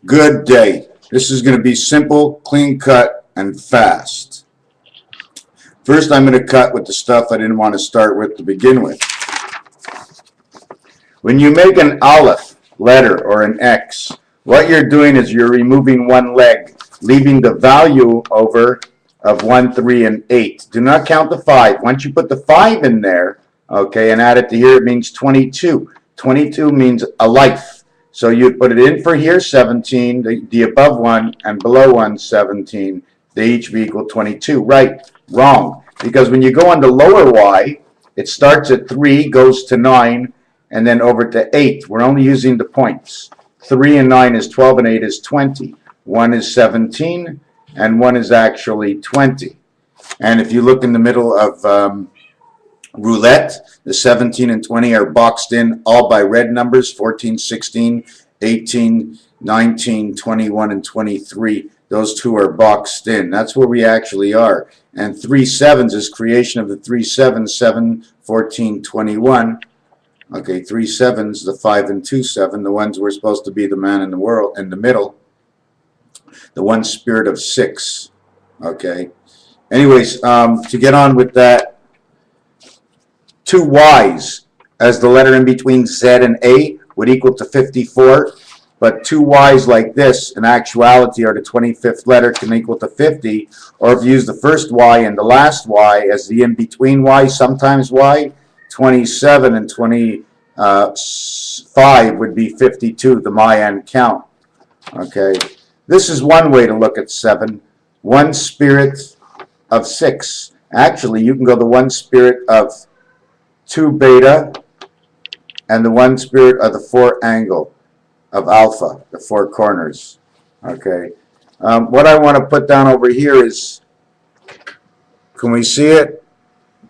Good day. This is going to be simple, clean cut, and fast. First, I'm going to cut with the stuff I didn't want to start with to begin with. When you make an aleph letter or an X, what you're doing is you're removing one leg, leaving the value over of 1, 3, and 8. Do not count the 5. Once you put the 5 in there, okay, and add it to here, it means 22. 22 means a life. So you put it in for here, 17, the above one and below one, 17. They each be equal 22. Right, wrong. Because when you go on the lower y, it starts at 3, goes to 9, and then over to 8. We're only using the points. 3 and 9 is 12, and 8 is 20. 1 is 17, and 1 is actually 20. And if you look in the middle of roulette, the 17 and 20 are boxed in all by red numbers, 14, 16, 18, 19, 21, and 23. Those two are boxed in. That's where we actually are. And 3 sevens is creation of the 3 sevens, 7, 14, 21. Okay, 3 sevens, the 5 and 2 7, the ones we're supposed to be the man in the world, in the middle. The one spirit of 6. Okay. Anyways, to get on with that, 2 Y's as the letter in between Z and A would equal to 54, but 2 Y's like this in actuality are the 25th letter can equal to 50, or if you use the first Y and the last Y as the in-between Y, sometimes Y, 27 and 25 would be 52, the Mayan count. Okay, this is one way to look at 7, one spirit of 6. Actually, you can go the one spirit of 2 beta and the one spirit of the 4 angle of alpha, the 4 corners. Okay. What I want to put down over here is, can we see it?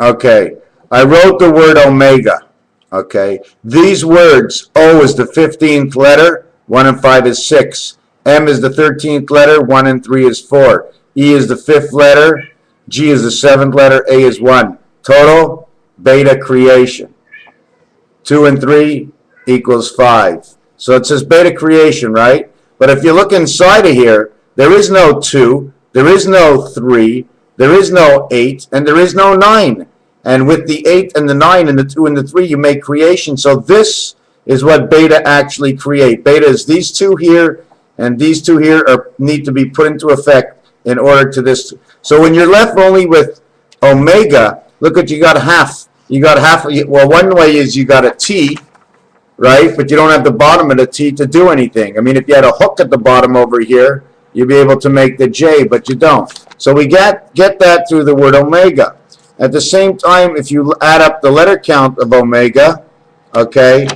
Okay. I wrote the word omega. Okay. These words, O is the 15th letter, 1 and 5 is 6. M is the 13th letter, 1 and 3 is 4. E is the 5th letter, G is the 7th letter, A is 1. Total beta creation. 2 and 3 equals 5. So it says beta creation, right? But if you look inside of here, there is no 2, there is no 3, there is no 8, and there is no 9. And with the 8 and the 9 and the 2 and the 3, you make creation. So this is what beta actually create. Beta is these two here, and these two here need to be put into effect in order to this. So when you're left only with omega, look what you got half. You got half. Well, one way is you got a T, right? But you don't have the bottom of the T to do anything. I mean, if you had a hook at the bottom over here, you'd be able to make the J, but you don't. So we get that through the word omega. At the same time, if you add up the letter count of omega, okay,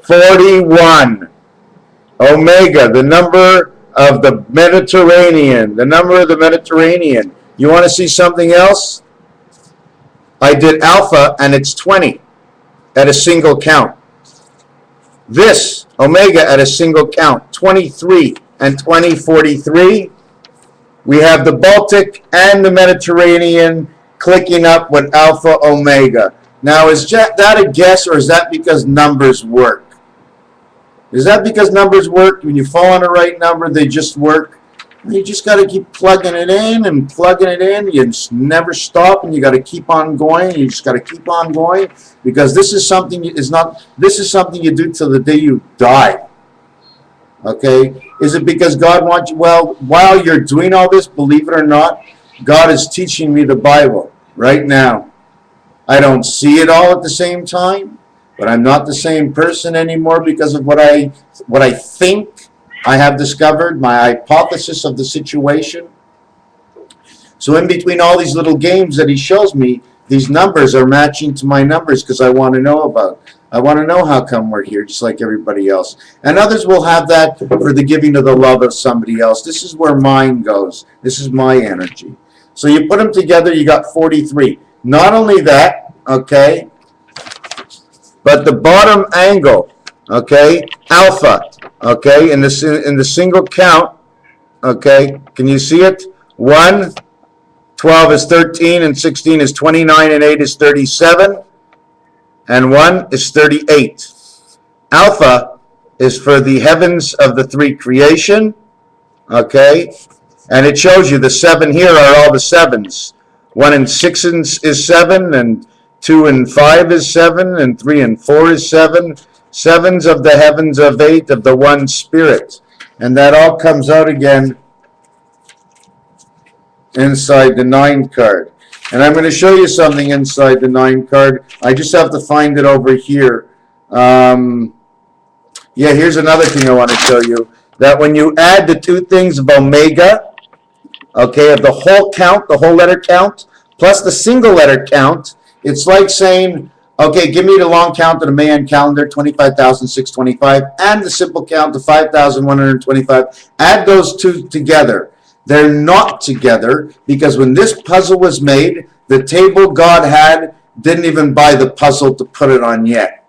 41. Omega, the number of the Mediterranean, the number of the Mediterranean. You want to see something else? I did alpha, and it's 20 at a single count. This, omega, at a single count, 23 and 20, 43. We have the Baltic and the Mediterranean clicking up with alpha, omega. Now, is that a guess, or is that because numbers work? Is that because numbers work? When you fall on the right number, they just work? You just got to keep plugging it in and plugging it in. You just never stop, and you got to keep on going. You just got to keep on going, because this is something this is something you do till the day you die. Okay? Is it because God wants you? Well, while you're doing all this, believe it or not, God is teaching me the Bible right now. I don't see it all at the same time, but I'm not the same person anymore because of what I think I have discovered, my hypothesis of the situation. So in between all these little games that he shows me, these numbers are matching to my numbers because I want to know about. I want to know how come we're here, just like everybody else. And others will have that for the giving of the love of somebody else. This is where mine goes. This is my energy. So you put them together, you got 43. Not only that, okay, but the bottom angle, okay, alpha, okay, in the single count, okay, can you see it? 1, 12 is 13, and 16 is 29, and 8 is 37, and 1 is 38. Alpha is for the heavens of the three creation, okay? And it shows you the 7 here are all the 7s. 1 and 6 is 7, and 2 and 5 is 7, and 3 and 4 is 7. 7s of the heavens of 8 of the one Spirit. And that all comes out again inside the 9 card. And I'm going to show you something inside the 9 card. I just have to find it over here. Yeah, here's another thing I want to show you. That when you add the 2 things of Omega, okay, of the whole count, the whole letter count, plus the single letter count, it's like saying, okay, give me the long count of the Mayan calendar, 25,625, and the simple count of 5,125. Add those 2 together. They're not together because when this puzzle was made, the table God had didn't even buy the puzzle to put it on yet.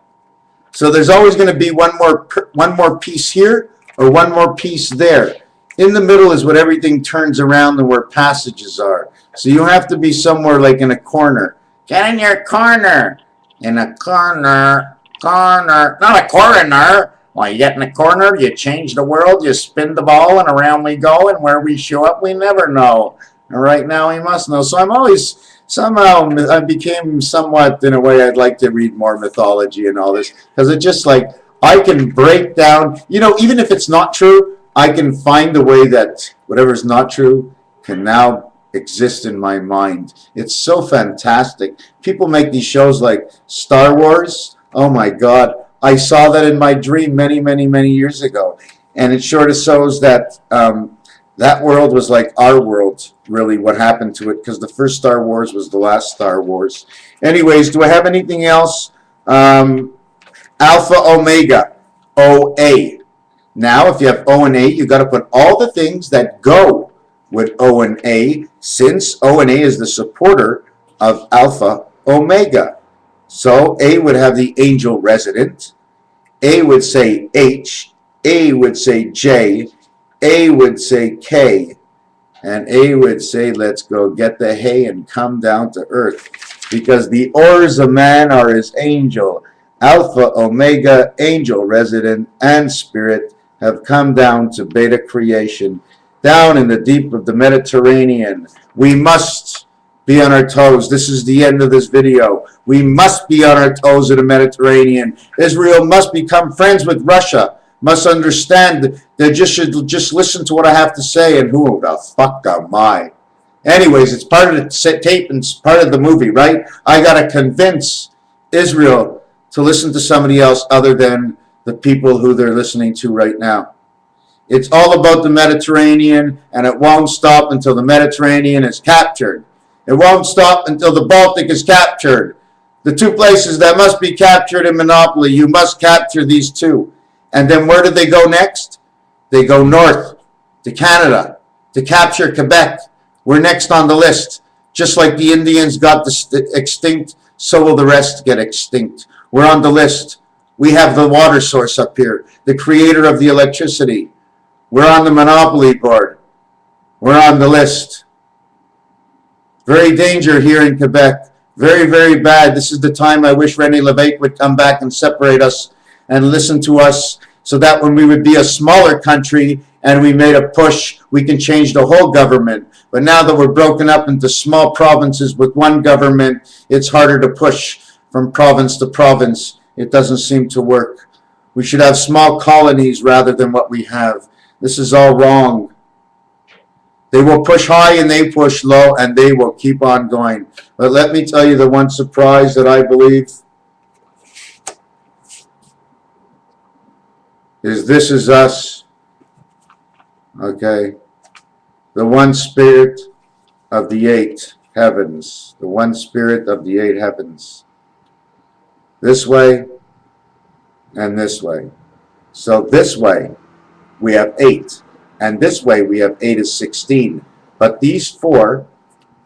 So there's always going to be one more piece here or one more piece there. In the middle is what everything turns around and where passages are. So you have to be somewhere like in a corner. Get in your corner. In a corner. Not a coroner. Well, you get in a corner, you change the world, you spin the ball, and around we go, and where we show up, we never know. And right now, we must know. So I'm always, somehow, I became somewhat, in a way, I'd like to read more mythology and all this. Because it's just like, I can break down, you know, even if it's not true, I can find a way that whatever's not true can now exist in my mind. It's so fantastic. People make these shows like Star Wars. Oh my God. I saw that in my dream many, many, many years ago. And it sort of shows that that world was like our world, really, what happened to it, because the first Star Wars was the last Star Wars. Anyways, do I have anything else? Alpha, Omega, OA. Now, if you have O and A, you've got to put all the things that go with O and A, since O and A is the supporter of Alpha, Omega. So A would have the angel resident. A would say H. A would say J. A would say K. And A would say, let's go get the hay and come down to earth. Because the oars of man are his angel. Alpha, Omega, angel resident, and spirit have come down to beta creation. Down in the deep of the Mediterranean. We must be on our toes. This is the end of this video. We must be on our toes in the Mediterranean. Israel must become friends with Russia. Must understand they should just listen to what I have to say. And who the fuck am I? Anyways, it's part of the tape and it's part of the movie, right? I got to convince Israel to listen to somebody else other than the people who they're listening to right now. It's all about the Mediterranean, and it won't stop until the Mediterranean is captured. It won't stop until the Baltic is captured. The 2 places that must be captured in Monopoly, you must capture these 2. And then where do they go next? They go north to Canada to capture Quebec. We're next on the list. Just like the Indians got extinct, so will the rest get extinct. We're on the list. We have the water source up here, the creator of the electricity. We're on the Monopoly board. We're on the list. Very danger here in Quebec. Very, very bad. This is the time I wish René Lévesque would come back and separate us and listen to us so that when we would be a smaller country and we made a push, we can change the whole government. But now that we're broken up into small provinces with one government, it's harder to push from province to province. It doesn't seem to work. We should have small colonies rather than what we have. This is all wrong. They will push high and they push low and they will keep on going. But let me tell you the one surprise that I believe is this is us. Okay. The one spirit of the 8 heavens. The one spirit of the 8 heavens. This way and this way. So this way we have 8. And this way we have 8 is 16. But these 4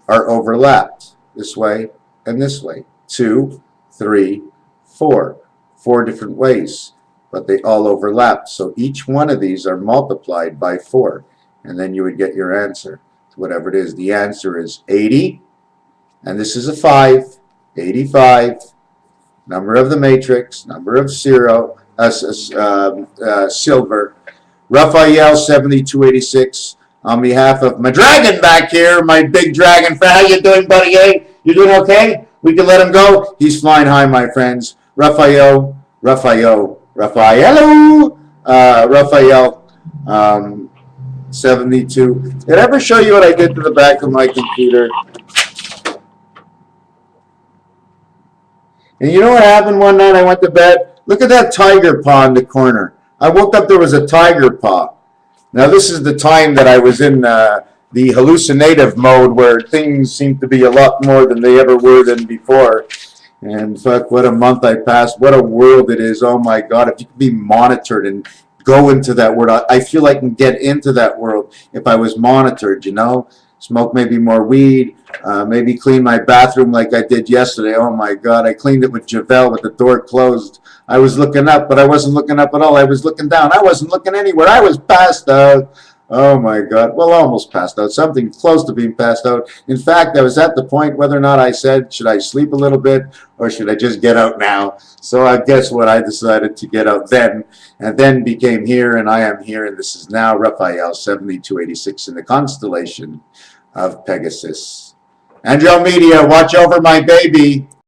are overlapped. This way and this way. 2, 3, 4. 4 different ways. But they all overlap. So each one of these are multiplied by 4. And then you would get your answer. Whatever it is. The answer is 80. And this is a 5. 85. Number of the matrix. Number of 0. silver. Raphael 7286. On behalf of my dragon back here, my big dragon friend. How you doing, buddy? Hey, you doing okay? We can let him go. He's flying high, my friends. Raphael, 72. Did I ever show you what I did to the back of my computer? And you know what happened one night? I went to bed. Look at that tiger paw in the corner. I woke up, there was a tiger paw. Now, this is the time that I was in the hallucinative mode where things seem to be a lot more than they ever were than before. And fuck, what a month I passed. What a world it is. Oh, my God. If you could be monitored and go into that world, I feel I can get into that world if I was monitored, you know? Smoke maybe more weed, maybe clean my bathroom like I did yesterday. Oh, my God. I cleaned it with Javel with the door closed. I was looking up, but I wasn't looking up at all. I was looking down. I wasn't looking anywhere. I was passed out. Oh, my God. Well, almost passed out. Something close to being passed out. In fact, I was at the point whether or not I said, should I sleep a little bit or should I just get out now? So I guess what I decided to get out then, and then became here, and I am here, and this is now Raphael 7286 in the constellation of Pegasus. Andro Media, watch over my baby.